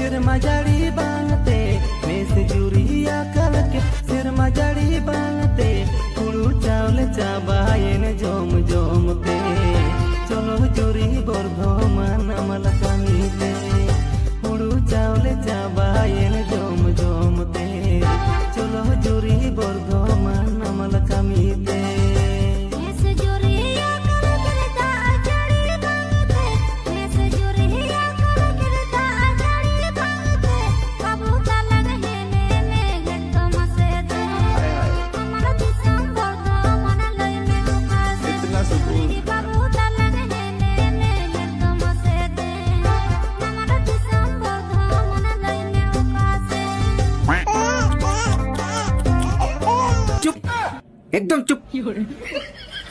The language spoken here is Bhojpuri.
सिरमा जड़ी बांगते मेस जुरिया कल के सिरमा जड़ी बांगते हुड़ू चावल चाबायन जोम जोमते चलो जुरी बर्धमान अमल कामीते हुड़ू चावल चाबायन जोम जोमते चलो जुरी बर्धमान अमल कामीते एकदम चुप